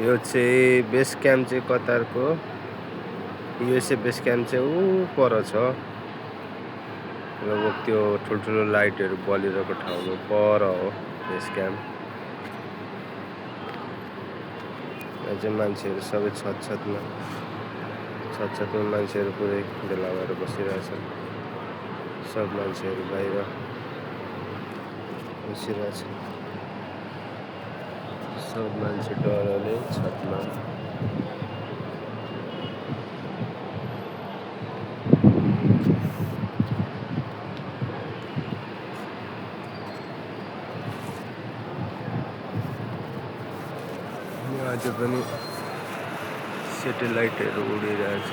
यो चाहिँ base camp चाहिँ कतारको युएसए बेस क्याम्प चाहिँ ऊ पर छ, लगभग त्यो ठुल्ठुलो लाइटहरू बलिरहेको ठाउँमा पर हो बेस क्याम्प। यहाँ चाहिँ मान्छेहरू सबै छतमा मान्छेहरू पुरै भेला भएर बसिरहेछन्। सब मान्छेहरू बाहिर बसिरहेछन्। सब मान्छे डरले छतमा। आज पनि सेटेलाइटहरू उडिरहेछ।